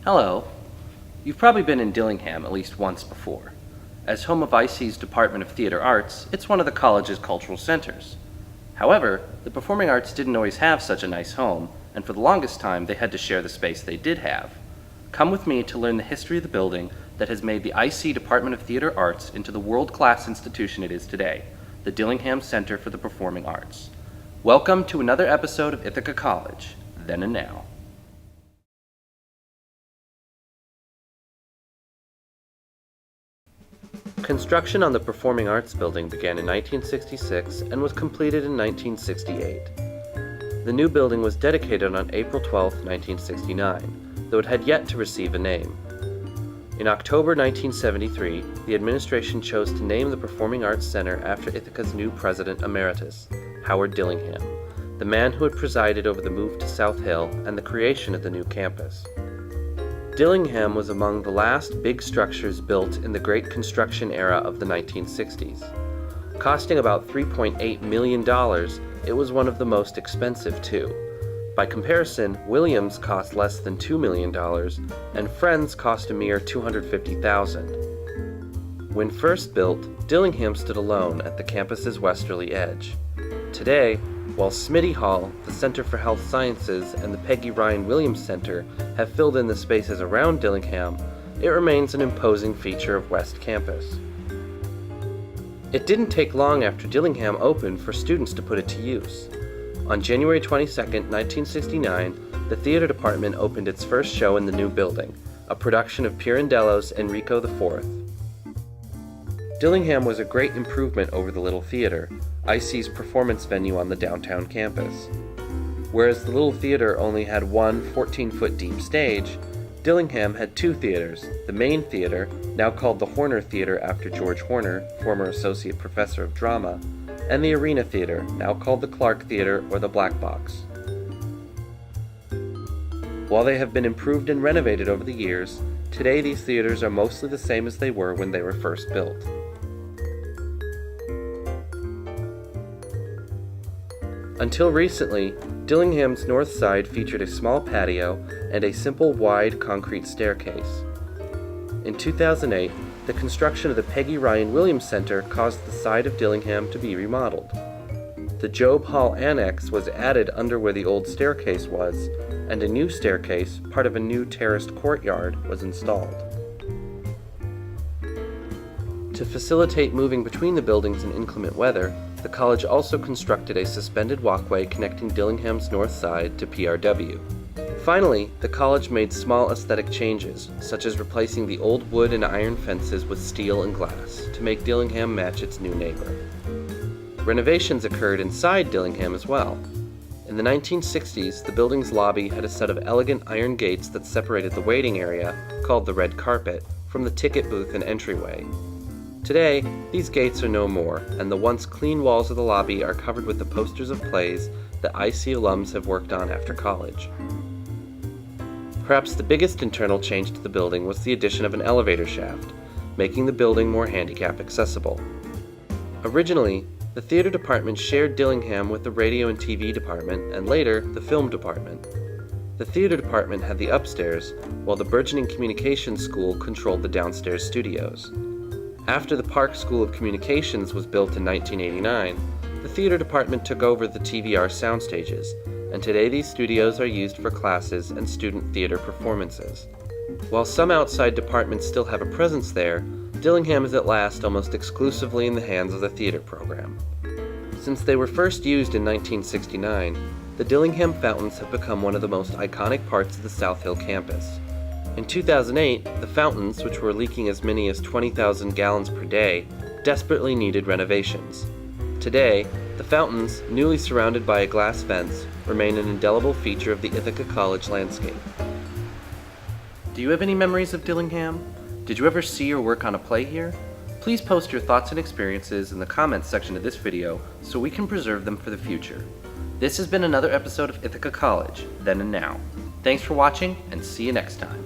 Hello. You've probably been in Dillingham at least once before. As home of IC's Department of Theater Arts, it's one of the college's cultural centers. However, the performing arts didn't always have such a nice home, and for the longest time they had to share the space they did have. Come with me to learn the history of the building that has made the IC Department of Theater Arts into the world-class institution it is today, the Dillingham Center for the Performing Arts. Welcome to another episode of Ithaca College, Then and Now. Construction on the Performing Arts Building began in 1966 and was completed in 1968. The new building was dedicated on April 12, 1969, though it had yet to receive a name. In October 1973, the administration chose to name the Performing Arts Center after Ithaca's new president emeritus, Howard Dillingham, the man who had presided over the move to South Hill and the creation of the new campus. Dillingham was among the last big structures built in the Great Construction era of the 1960s. Costing about $3.8 million, it was one of the most expensive too. By comparison, Williams cost less than $2 million, and Friends cost a mere $250,000. When first built, Dillingham stood alone at the campus's westerly edge. Today, while Smitty Hall, the Center for Health Sciences, and the Peggy Ryan Williams Center have filled in the spaces around Dillingham, it remains an imposing feature of West Campus. It didn't take long after Dillingham opened for students to put it to use. On January 22, 1969, the theater department opened its first show in the new building, a production of Pirandello's Enrico IV. Dillingham was a great improvement over the Little Theater, IC's performance venue on the downtown campus. Whereas the Little Theater only had one 14-foot deep stage, Dillingham had two theaters, the main theater, now called the Horner Theater after George Horner, former associate professor of drama, and the Arena Theater, now called the Clark Theater or the Black Box. While they have been improved and renovated over the years, today these theaters are mostly the same as they were when they were first built. Until recently, Dillingham's north side featured a small patio and a simple wide concrete staircase. In 2008, the construction of the Peggy Ryan Williams Center caused the side of Dillingham to be remodeled. The Job Hall Annex was added under where the old staircase was, and a new staircase, part of a new terraced courtyard, was installed. To facilitate moving between the buildings in inclement weather, the college also constructed a suspended walkway connecting Dillingham's north side to PRW. Finally, the college made small aesthetic changes, such as replacing the old wood and iron fences with steel and glass, to make Dillingham match its new neighbor. Renovations occurred inside Dillingham as well. In the 1960s, the building's lobby had a set of elegant iron gates that separated the waiting area, called the red carpet, from the ticket booth and entryway. Today, these gates are no more, and the once clean walls of the lobby are covered with the posters of plays that IC alums have worked on after college. Perhaps the biggest internal change to the building was the addition of an elevator shaft, making the building more handicap accessible. Originally, the theater department shared Dillingham with the radio and TV department, and later, the film department. The theater department had the upstairs, while the burgeoning communications school controlled the downstairs studios. After the Park School of Communications was built in 1989, the theater department took over the TVR sound stages, and today these studios are used for classes and student theater performances. While some outside departments still have a presence there, Dillingham is at last almost exclusively in the hands of the theater program. Since they were first used in 1969, the Dillingham fountains have become one of the most iconic parts of the South Hill campus. In 2008, the fountains, which were leaking as many as 20,000 gallons per day, desperately needed renovations. Today, the fountains, newly surrounded by a glass fence, remain an indelible feature of the Ithaca College landscape. Do you have any memories of Dillingham? Did you ever see or work on a play here? Please post your thoughts and experiences in the comments section of this video so we can preserve them for the future. This has been another episode of Ithaca College, Then and Now. Thanks for watching, and see you next time.